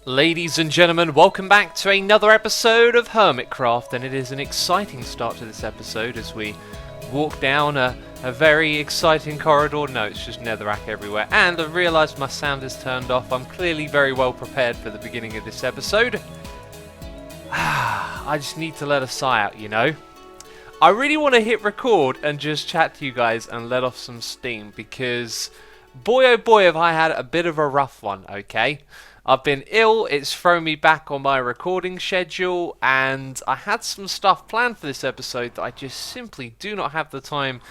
Ladies and gentlemen, welcome back to another episode of Hermitcraft, and it is an exciting start to this episode as we walk down a very exciting corridor. No, it's just netherrack everywhere, and I realised my sound is turned off. I'm clearly very well prepared for the beginning of this episode. I just need to let a sigh out, you know. I really want to hit record and just chat to you guys and let off some steam, because boy oh boy have I had a bit of a rough one, okay? I've been ill, it's thrown me back on my recording schedule, and I had some stuff planned for this episode that I just simply do not have the time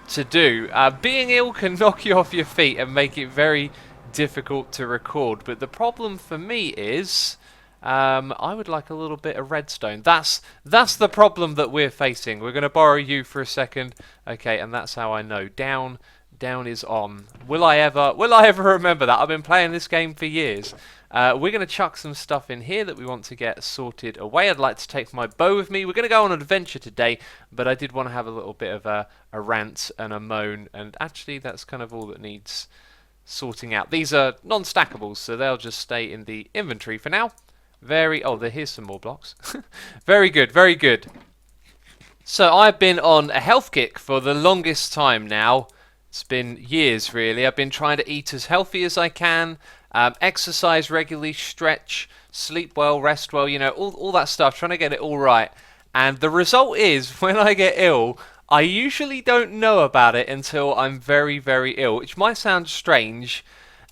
to do. Being ill can knock you off your feet and make it very difficult to record, but the problem for me is I would like a little bit of redstone. That's the problem that we're facing. We're going to borrow you for a second. Okay, and that's how I know. Down is on. Will I ever remember that? I've been playing this game for years. We're going to chuck some stuff in here that we want to get sorted away. I'd like to take my bow with me. We're going to go on an adventure today, but I did want to have a little bit of a rant and a moan, and actually that's kind of all that needs sorting out. These are non-stackables, so they'll just stay in the inventory for now. Here's some more blocks. Very good, very good. So I've been on a health kick for the longest time now. It's been years, really. I've been trying to eat as healthy as I can, exercise regularly, stretch, sleep well, rest well, you know, all that stuff, trying to get it all right. And the result is, when I get ill, I usually don't know about it until I'm very, very ill, which might sound strange.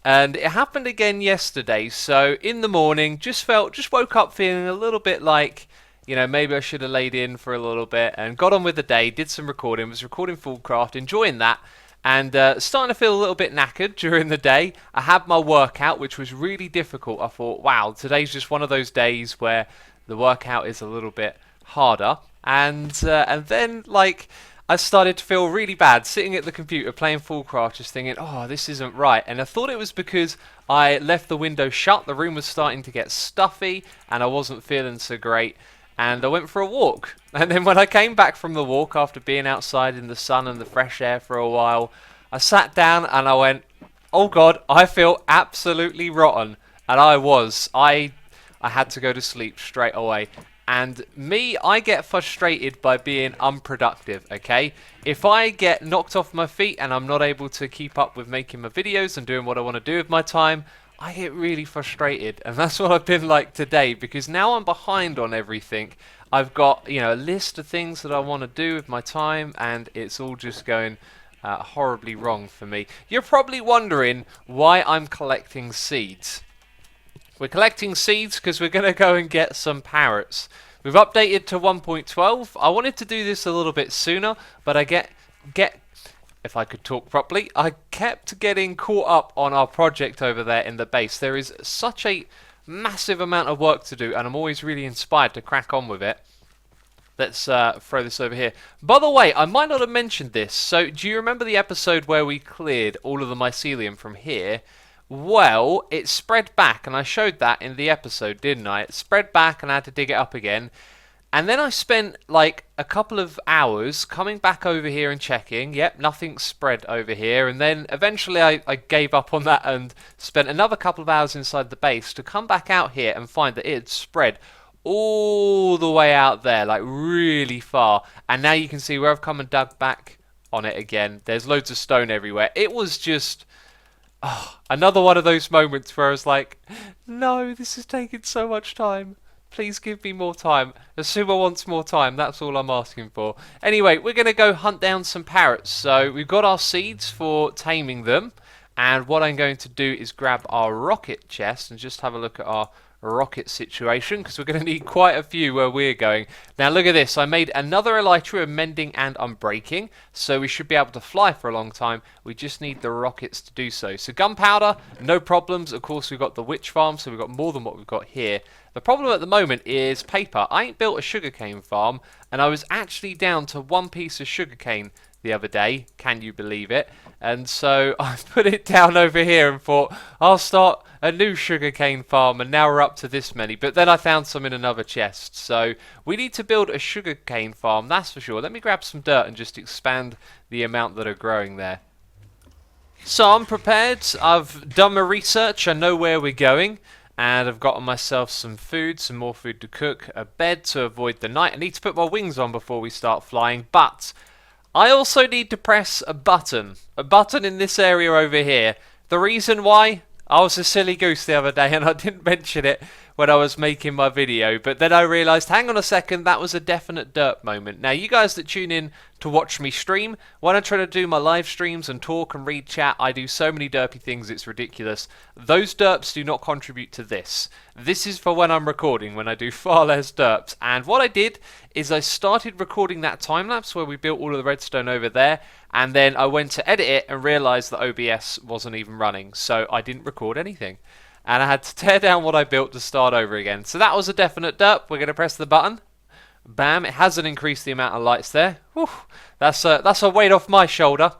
And it happened again yesterday. So in the morning, just woke up feeling a little bit like, you know, maybe I should have laid in for a little bit, and got on with the day, did some recording, was recording Fullcraft, enjoying that. And starting to feel a little bit knackered during the day. I had my workout, which was really difficult. I thought, wow, today's just one of those days where the workout is a little bit harder. And then, like, I started to feel really bad sitting at the computer playing Fullcraft, just thinking, oh, this isn't right. And I thought it was because I left the window shut. The room was starting to get stuffy, and I wasn't feeling so great. And I went for a walk. And then when I came back from the walk after being outside in the sun and the fresh air for a while, I sat down and I went, oh God, I feel absolutely rotten. And I had to go to sleep straight away. And I get frustrated by being unproductive, okay? If I get knocked off my feet and I'm not able to keep up with making my videos and doing what I want to do with my time, I get really frustrated, and that's what I've been like today, because now I'm behind on everything. I've got, you know, a list of things that I want to do with my time, and it's all just going horribly wrong for me. You're probably wondering why I'm collecting seeds. We're collecting seeds because we're going to go and get some parrots. We've updated to 1.12. I wanted to do this a little bit sooner, but I if I could talk properly, I kept getting caught up on our project over there in the base. There is such a massive amount of work to do, and I'm always really inspired to crack on with it. Let's throw this over here. By the way, I might not have mentioned this. So, do you remember the episode where we cleared all of the mycelium from here? Well, it spread back, and I showed that in the episode, didn't I? It spread back, and I had to dig it up again. And then I spent like a couple of hours coming back over here and checking. Yep, nothing's spread over here. And then eventually I gave up on that and spent another couple of hours inside the base to come back out here and find that it had spread all the way out there, like really far. And now you can see where I've come and dug back on it again. There's loads of stone everywhere. It was just another one of those moments where I was like, no, this is taking so much time. Please give me more time. Xisuma wants more time. That's all I'm asking for. Anyway, we're going to go hunt down some parrots. So we've got our seeds for taming them. And what I'm going to do is grab our rocket chest and just have a look at our rocket situation, because we're going to need quite a few where we're going. Now look at this. I made another elytra of mending and unbreaking. So we should be able to fly for a long time. We just need the rockets to do so. So gunpowder, no problems. Of course, we've got the witch farm, so we've got more than what we've got here. The problem at the moment is paper. I ain't built a sugarcane farm, and I was actually down to one piece of sugarcane the other day. Can you believe it? And so I put it down over here and thought, I'll start a new sugarcane farm, and now we're up to this many. But then I found some in another chest. So we need to build a sugarcane farm, that's for sure. Let me grab some dirt and just expand the amount that are growing there. So I'm prepared. I've done my research. I know where we're going. and I've gotten myself some food, some more food to cook, a bed to avoid the night. I need to put my wings on before we start flying, but I also need to press a button in this area over here. The reason why? I was a silly goose the other day and I didn't mention it when I was making my video, but then I realised, hang on a second, that was a definite derp moment. Now, you guys that tune in to watch me stream, when I try to do my live streams and talk and read chat, I do so many derpy things, it's ridiculous. Those derps do not contribute to this. This is for when I'm recording, when I do far less derps. And what I did is I started recording that time-lapse where we built all of the redstone over there, and then I went to edit it and realised that OBS wasn't even running, so I didn't record anything. And I had to tear down what I built to start over again. So that was a definite derp. We're going to press the button. Bam, it hasn't increased the amount of lights there. Whew, that's a weight off my shoulder.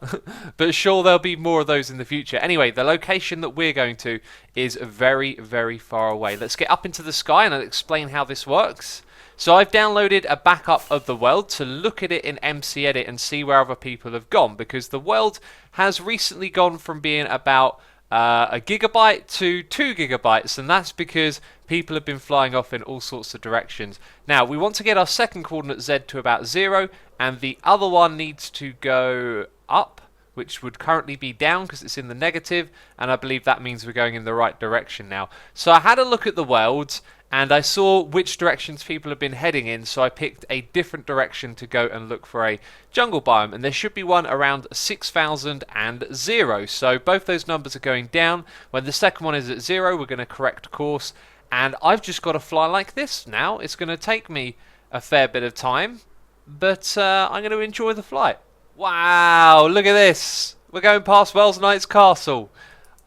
But sure, there'll be more of those in the future. Anyway, the location that we're going to is very, very far away. Let's get up into the sky and I'll explain how this works. So I've downloaded a backup of the world to look at it in MC Edit and see where other people have gone. Because the world has recently gone from being about a gigabyte to 2 gigabytes, and that's because people have been flying off in all sorts of directions. Now, we want to get our second coordinate Z to about 0, and the other one needs to go up, which would currently be down because it's in the negative, and I believe that means we're going in the right direction now. So I had a look at the worlds, and I saw which directions people have been heading in, so I picked a different direction to go and look for a jungle biome, and there should be one around 6,000 and 0. So both those numbers are going down. When the second one is at 0, we're going to correct course, and I've just got to fly like this now. It's going to take me a fair bit of time, but I'm going to enjoy the flight. Wow, look at this. We're going past Wells Knight's castle.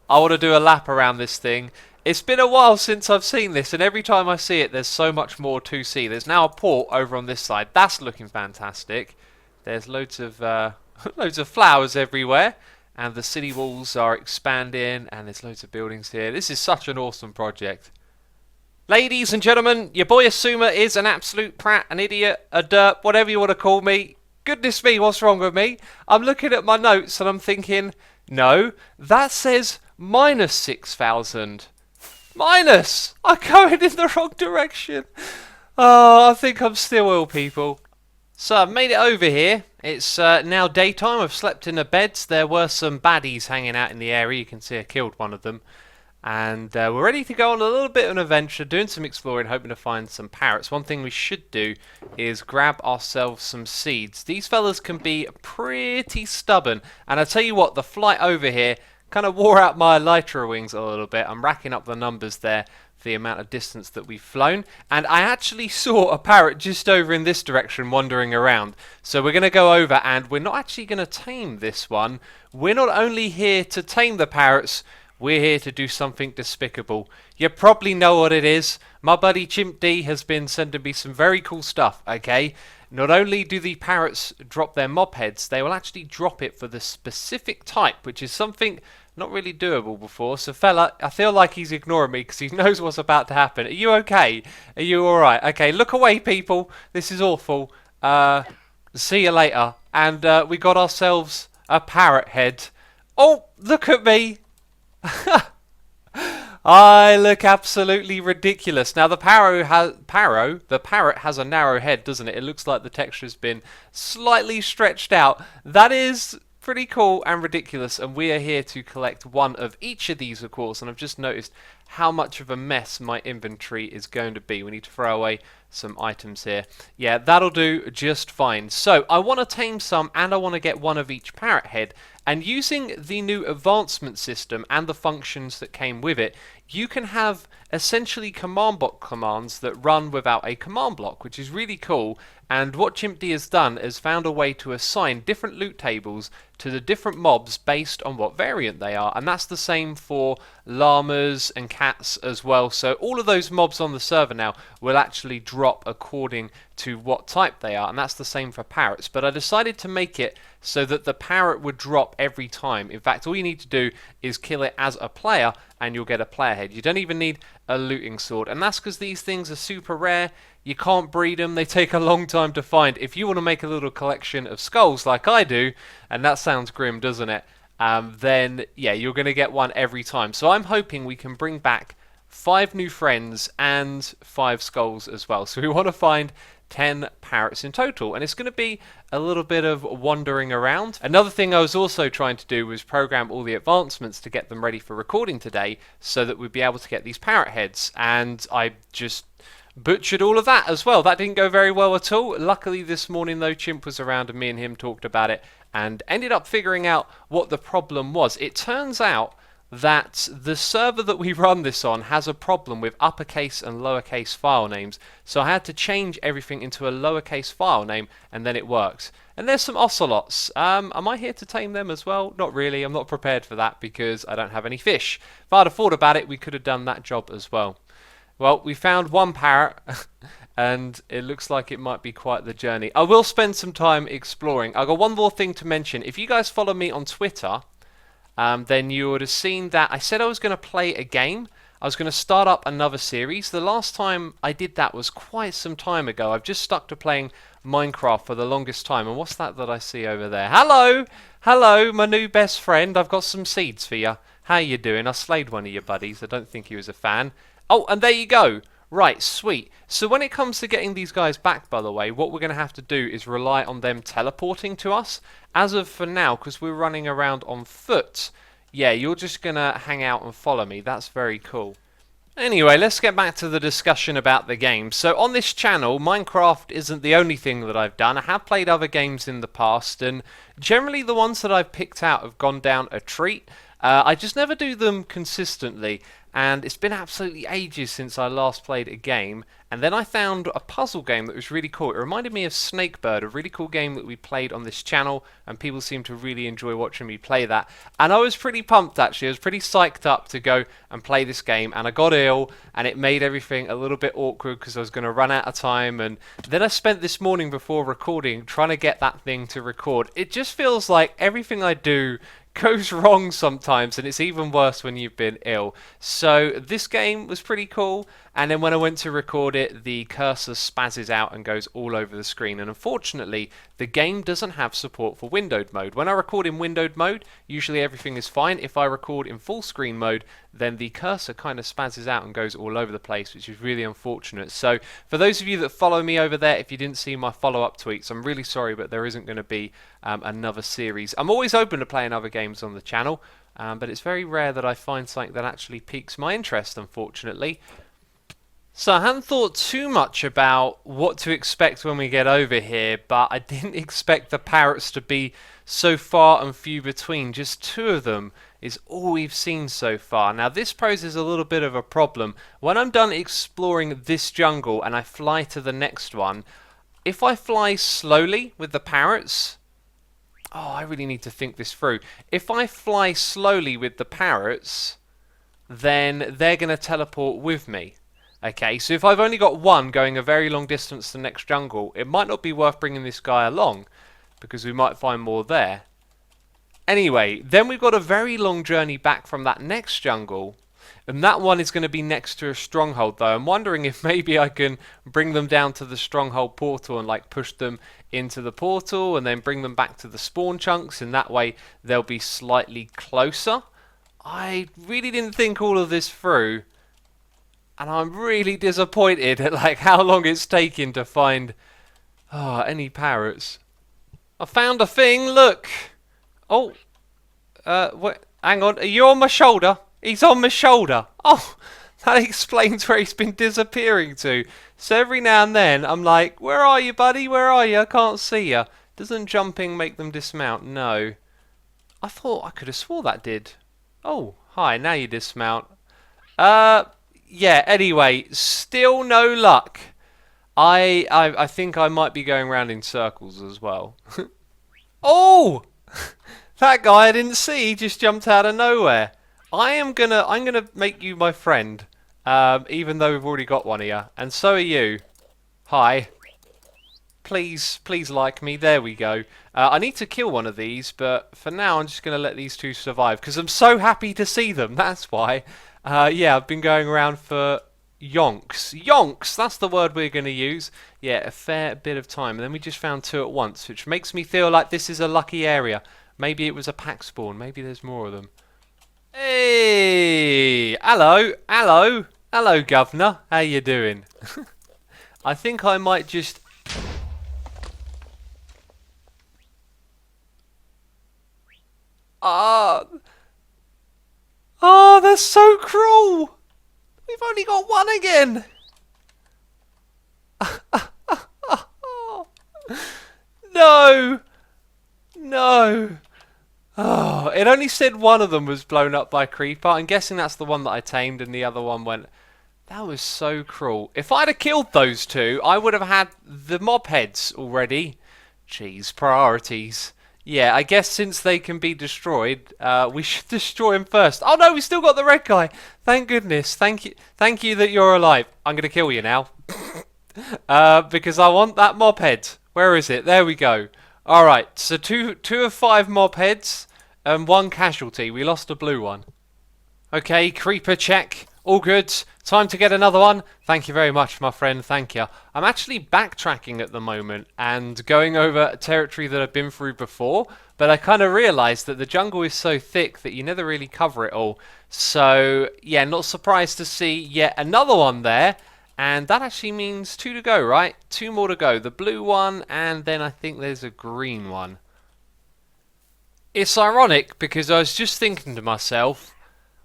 I want to do a lap around this thing. It's been a while since I've seen this, and every time I see it, there's so much more to see. There's now a port over on this side. That's looking fantastic. There's loads of loads of flowers everywhere, and the city walls are expanding, and there's loads of buildings here. This is such an awesome project. Ladies and gentlemen, your boy Asuma is an absolute prat, an idiot, a derp, whatever you want to call me. Goodness me, what's wrong with me? I'm looking at my notes, and I'm thinking, no, that says minus 6,000. Minus! I'm going in the wrong direction. Oh, I think I'm still ill, people. So I've made it over here. It's now daytime. I've slept in the beds. There were some baddies hanging out in the area. You can see I killed one of them. And we're ready to go on a little bit of an adventure, doing some exploring, hoping to find some parrots. One thing we should do is grab ourselves some seeds. These fellas can be pretty stubborn. And I tell you what, the flight over here kind of wore out my elytra wings a little bit. I'm racking up the numbers there for the amount of distance that we've flown. And I actually saw a parrot just over in this direction wandering around. So we're going to go over, and we're not actually going to tame this one. We're not only here to tame the parrots, we're here to do something despicable. You probably know what it is. My buddy Chimp D has been sending me some very cool stuff, okay? Not only do the parrots drop their mob heads, they will actually drop it for the specific type, which is something not really doable before. So fella, I feel like he's ignoring me because he knows what's about to happen. Are you okay? Are you alright? Okay, look away, people. This is awful. See you later. And we got ourselves a parrot head. Oh, look at me. I look absolutely ridiculous. Now the parrot has a narrow head, doesn't it? It looks like the texture's been slightly stretched out. That is pretty cool and ridiculous, and we are here to collect one of each of these, of course. And I've just noticed how much of a mess my inventory is going to be. We need to throw away some items here. Yeah, that'll do just fine. So I want to tame some, and I want to get one of each parrot head. And using the new advancement system and the functions that came with it, you can have essentially command block commands that run without a command block, which is really cool. And what ChimpD has done is found a way to assign different loot tables to the different mobs based on what variant they are. And that's the same for llamas and cats as well. So all of those mobs on the server now will actually drop according to what type they are. And that's the same for parrots. But I decided to make it so that the parrot would drop every time. In fact, all you need to do is kill it as a player and you'll get a player head. You don't even need a looting sword. And that's because these things are super rare. You can't breed them. They take a long time to find. If you want to make a little collection of skulls like I do, and that sounds grim, doesn't it? Then, yeah, you're going to get one every time. So I'm hoping we can bring back 5 new friends, and 5 skulls as well. So we want to find 10 parrots in total, and it's going to be a little bit of wandering around. Another thing I was also trying to do was program all the advancements to get them ready for recording today so that we'd be able to get these parrot heads, and I just butchered all of that as well. That didn't go very well at all. Luckily this morning though, Chimp was around and me and him talked about it and ended up figuring out what the problem was. It turns out that the server that we run this on has a problem with uppercase and lowercase file names, so I had to change everything into a lowercase file name and then it works. And there's some ocelots. Am I here to tame them as well? Not really. I'm not prepared for that because I don't have any fish. If I'd have thought about it, we could have done that job as well. Well, we found one parrot and it looks like it might be quite the journey. I will spend some time exploring. I've got one more thing to mention. If you guys follow me on Twitter, then you would have seen that I said I was going to play a game. I was going to start up another series. The last time I did that was quite some time ago. I've just stuck to playing Minecraft for the longest time. And what's that I see over there? Hello! Hello, my new best friend. I've got some seeds for you. How you doing? I slayed one of your buddies. I don't think he was a fan. Oh, and there you go. Right, sweet. So when it comes to getting these guys back, by the way, what we're going to have to do is rely on them teleporting to us. As of for now, because we're running around on foot, yeah, you're just going to hang out and follow me. That's very cool. Anyway, let's get back to the discussion about the game. So on this channel, Minecraft isn't the only thing that I've done. I have played other games in the past, and generally the ones that I've picked out have gone down a treat. I just never do them consistently, and it's been absolutely ages since I last played a game, and then I found a puzzle game that was really cool. It reminded me of Snakebird, a really cool game that we played on this channel, and people seem to really enjoy watching me play that. And I was pretty pumped actually, I was pretty psyched up to go and play this game, and I got ill, and it made everything a little bit awkward because I was going to run out of time, and then I spent this morning before recording trying to get that thing to record. It just feels like everything I do goes wrong sometimes, and it's even worse when you've been ill. So this game was pretty cool, and then when I went to record it, the cursor spazzes out and goes all over the screen, and unfortunately the game doesn't have support for windowed mode. When I record in windowed mode, usually everything is fine. If I record in full screen mode, then the cursor kind of spazzes out and goes all over the place, which is really unfortunate. So for those of you that follow me over there, if you didn't see my follow-up tweets, I'm really sorry, but there isn't going to be another series. I'm always open to playing other games on the channel, but it's very rare that I find something that actually piques my interest, unfortunately. So I hadn't thought too much about what to expect when we get over here, but I didn't expect the parrots to be so far and few between. Just 2 of them is all we've seen so far. Now this poses a little bit of a problem. When I'm done exploring this jungle and I fly to the next one, if I fly slowly with the parrots... Oh, I really need to think this through. If I fly slowly with the parrots, then they're going to teleport with me. Okay, so if I've only got one going a very long distance to the next jungle, it might not be worth bringing this guy along, because we might find more there. Anyway, then we've got a very long journey back from that next jungle, and that one is going to be next to a stronghold though. I'm wondering if maybe I can bring them down to the stronghold portal and like push them into the portal and then bring them back to the spawn chunks, and that way they'll be slightly closer. I really didn't think all of this through, and I'm really disappointed at like how long it's taken to find any parrots. I found a thing, look! Oh, what? Hang on, are you on my shoulder? He's on my shoulder. Oh, that explains where he's been disappearing to. So every now and then I'm like, where are you, buddy? Where are you? I can't see you. Doesn't jumping make them dismount? No. I thought I could have swore that did. Oh, hi, now you dismount. Yeah, anyway, still no luck. I think I might be going around in circles as well. Oh! That guy I didn't see just jumped out of nowhere. I'm gonna make you my friend, even though we've already got one here, and so are you. Hi. Please like me. There we go. I need to kill one of these, but for now I'm just gonna let these 2 survive because I'm so happy to see them. That's why. Yeah, I've been going around for yonks. Yonks! That's the word we're going to use. Yeah, a fair bit of time. And then we just found 2 at once, which makes me feel like this is a lucky area. Maybe it was a pack spawn. Maybe there's more of them. Hey! Hello! Hello! Hello, Governor. How you doing? I think I might just... Ah... Oh, that's so cruel! We've only got one again! No! No! Oh, it only said one of them was blown up by a creeper. I'm guessing that's the one that I tamed and the other one went... That was so cruel. If I'd have killed those two, I would have had the mob heads already. Jeez, priorities. Yeah, I guess since they can be destroyed, we should destroy them first. Oh no, we still got the red guy. Thank goodness. Thank you that you're alive. I'm going to kill you now. Because I want that mob head. Where is it? There we go. Alright, so two of 5 mob heads and 1 casualty. We lost a blue one. Okay, creeper check. All good. Time to get another one. Thank you very much, my friend. Thank you. I'm actually backtracking at the moment and going over territory that I've been through before, but I kind of realised that the jungle is so thick that you never really cover it all. So, yeah, not surprised to see yet another one there. And that actually means 2 to go, right? 2 more to go. The blue one, and then I think there's a green one. It's ironic because I was just thinking to myself,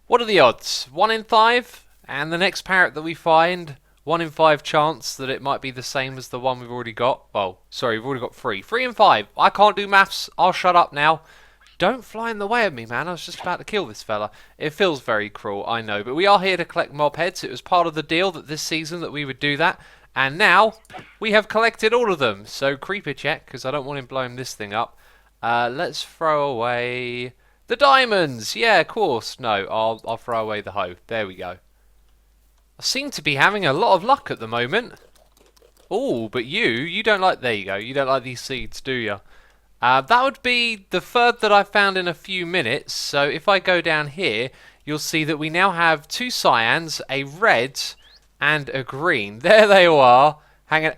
what are the odds? 1 in 5? And the next parrot that we find, 1 in 5 chance that it might be the same as the one we've already got. Well, sorry, we've already got 3. 3 in 5. I can't do maths. I'll shut up now. Don't fly in the way of me, man. I was just about to kill this fella. It feels very cruel, I know. But we are here to collect mob heads. It was part of the deal that this season that we would do that. And now, we have collected all of them. So, creeper check, because I don't want him blowing this thing up. Let's throw away the diamonds. Yeah, of course. No, I'll throw away the hoe. There we go. I seem to be having a lot of luck at the moment. Oh, but you don't like... There you go. You don't like these seeds, do you? That would be the third that I found in a few minutes. So if I go down here, you'll see that we now have 2 cyans, a red, and a green. There they all are. Hanging.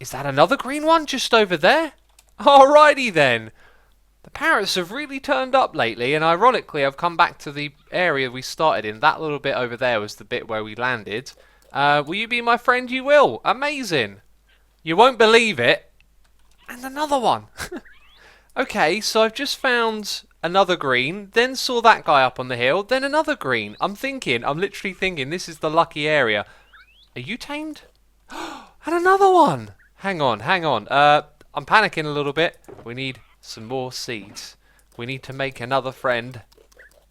Is that another green one just over there? Alrighty then. The parrots have really turned up lately, and ironically, I've come back to the area we started in. That little bit over there was the bit where we landed. Will you be my friend? You will. Amazing. You won't believe it. And another one. Okay, so I've just found another green, then saw that guy up on the hill, then another green. I'm literally thinking, this is the lucky area. Are you tamed? And another one! Hang on. I'm panicking a little bit. We need some more seeds. We need to make another friend.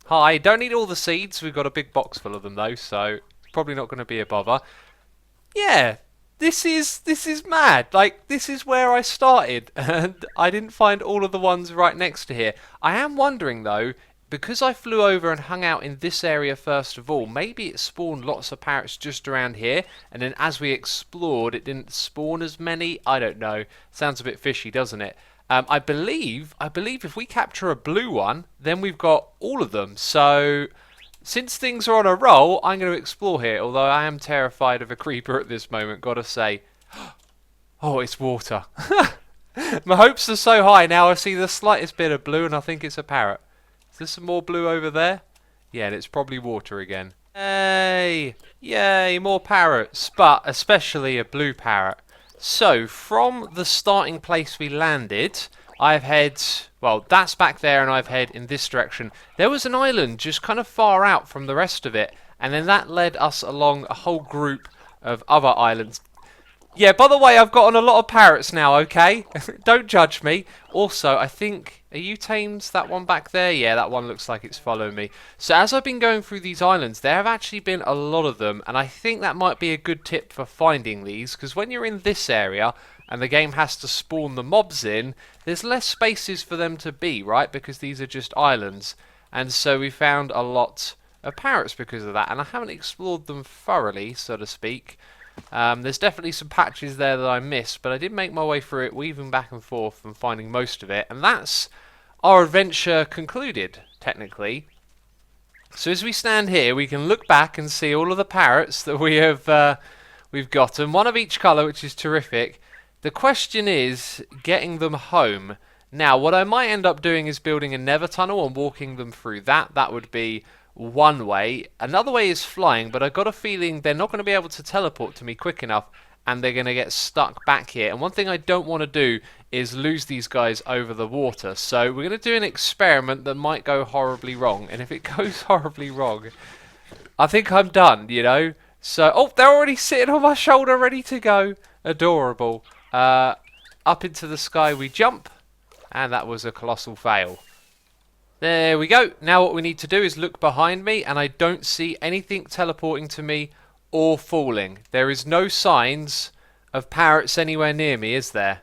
Hi, don't need all the seeds. We've got a big box full of them though, so it's probably not going to be a bother. Yeah. This is mad. Like, this is where I started, and I didn't find all of the ones right next to here. I am wondering, though, because I flew over and hung out in this area first of all, maybe it spawned lots of parrots just around here, and then as we explored, it didn't spawn as many. I don't know. Sounds a bit fishy, doesn't it? I believe if we capture a blue one, then we've got all of them. So... since things are on a roll, I'm going to explore here, although I am terrified of a creeper at this moment, gotta say. Oh, it's water. My hopes are so high now I see the slightest bit of blue and I think it's a parrot. Is there some more blue over there? Yeah, and it's probably water again. Yay! Yay, more parrots, but especially a blue parrot. So, from the starting place we landed... I've head, well, that's back there, and I've head in this direction. There was an island just kind of far out from the rest of it, and then that led us along a whole group of other islands. Yeah, by the way, I've got on a lot of parrots now, okay? Don't judge me. Also, I think, are you tamed, that one back there? Yeah, that one looks like it's following me. So as I've been going through these islands, there have actually been a lot of them, and I think that might be a good tip for finding these, because when you're in this area... and the game has to spawn the mobs in, there's less spaces for them to be, right? Because these are just islands. And so we found a lot of parrots because of that. And I haven't explored them thoroughly, so to speak. There's definitely some patches there that I missed, but I did make my way through it, weaving back and forth and finding most of it. And that's our adventure concluded, technically. So as we stand here, we can look back and see all of the parrots that we've gotten. One of each colour, which is terrific. The question is getting them home. Now, what I might end up doing is building a nether tunnel and walking them through that. That would be one way. Another way is flying, but I got a feeling they're not going to be able to teleport to me quick enough, and they're going to get stuck back here. And one thing I don't want to do is lose these guys over the water. So we're going to do an experiment that might go horribly wrong. And if it goes horribly wrong, I think I'm done, you know. So, oh, they're already sitting on my shoulder ready to go. Adorable. Up into the sky we jump. And that was a colossal fail. There we go. Now what we need to do is look behind me, and I don't see anything teleporting to me or falling. There is no signs of parrots anywhere near me, is there?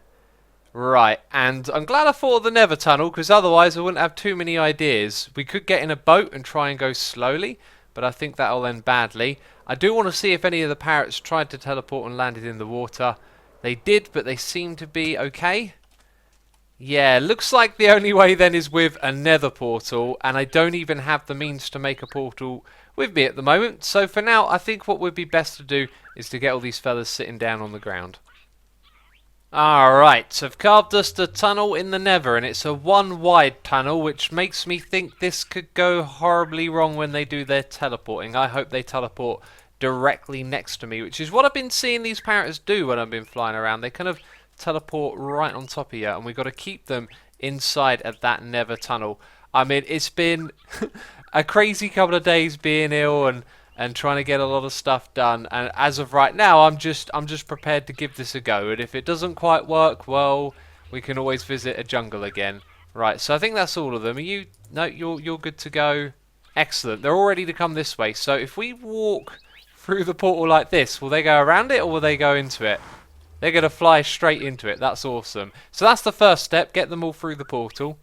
Right, and I'm glad I thought of the Nether tunnel, because otherwise I wouldn't have too many ideas. We could get in a boat and try and go slowly, but I think that'll end badly. I do want to see if any of the parrots tried to teleport and landed in the water. They did, but they seem to be okay. Yeah, looks like the only way then is with a nether portal, and I don't even have the means to make a portal with me at the moment. So for now, I think what would be best to do is to get all these fellas sitting down on the ground. Alright, so I've carved us a tunnel in the nether, and it's a one wide tunnel, which makes me think this could go horribly wrong when they do their teleporting. I hope they teleport directly next to me, which is what I've been seeing these parrots do when I've been flying around. They kind of teleport right on top of you, and we've got to keep them inside of that nether tunnel. I mean, it's been a crazy couple of days being ill and trying to get a lot of stuff done, and as of right now I'm just prepared to give this a go, and if it doesn't quite work, well, we can always visit a jungle again. Right, so I think that's all of them. Are you? No, you're good to go. Excellent. They're all ready to come this way. So if we walk through the portal like this, will they go around it or will they go into it? They're going to fly straight into it. That's awesome. So that's the first step. Get them all through the portal.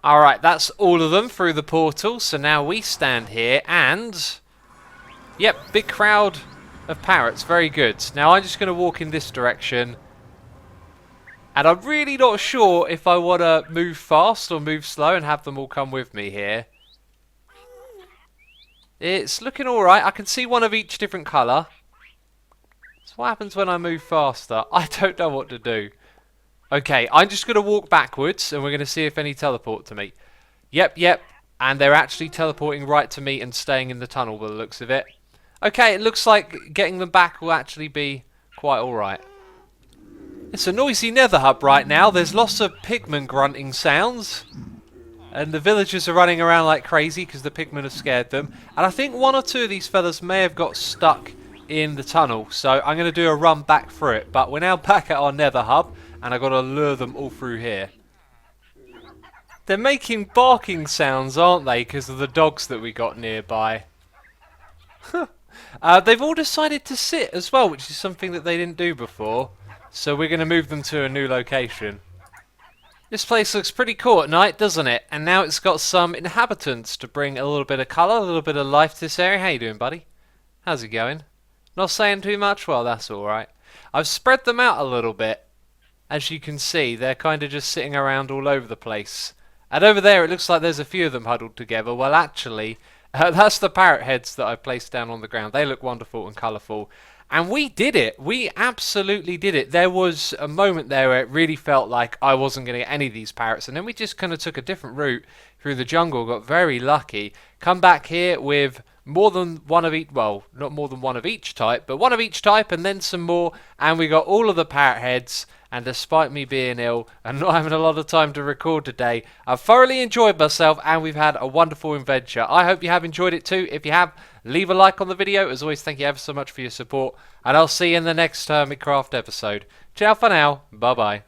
Alright, that's all of them through the portal. So now we stand here and... Yep, big crowd of parrots. Very good. Now I'm just going to walk in this direction. And I'm really not sure if I want to move fast or move slow and have them all come with me here. It's looking alright. I can see one of each different colour. So what happens when I move faster? I don't know what to do. Okay, I'm just going to walk backwards and we're going to see if any teleport to me. Yep. And they're actually teleporting right to me and staying in the tunnel by the looks of it. Okay, it looks like getting them back will actually be quite alright. It's a noisy nether hub right now. There's lots of pigmen grunting sounds. And the villagers are running around like crazy because the pigmen have scared them. And I think one or two of these fellas may have got stuck in the tunnel. So I'm going to do a run back through it. But we're now back at our nether hub. And I've got to lure them all through here. They're making barking sounds, aren't they? Because of the dogs that we got nearby. They've all decided to sit as well, which is something that they didn't do before. So we're going to move them to a new location. This place looks pretty cool at night, doesn't it? And now it's got some inhabitants to bring a little bit of colour, a little bit of life to this area. How you doing, buddy? How's it going? Not saying too much? Well, that's alright. I've spread them out a little bit. As you can see, they're kind of just sitting around all over the place. And over there, it looks like there's a few of them huddled together. Well, actually, that's the parrot heads that I placed down on the ground. They look wonderful and colourful. And we did it. We absolutely did it. There was a moment there where it really felt like I wasn't going to get any of these parrots. And then we just kind of took a different route through the jungle. Got very lucky. Come back here with more than one of each. Well, not more than one of each type. But one of each type and then some more. And we got all of the parrot heads. And despite me being ill and not having a lot of time to record today, I've thoroughly enjoyed myself and we've had a wonderful adventure. I hope you have enjoyed it too. If you have, leave a like on the video. As always, thank you ever so much for your support. And I'll see you in the next Hermitcraft episode. Ciao for now. Bye-bye.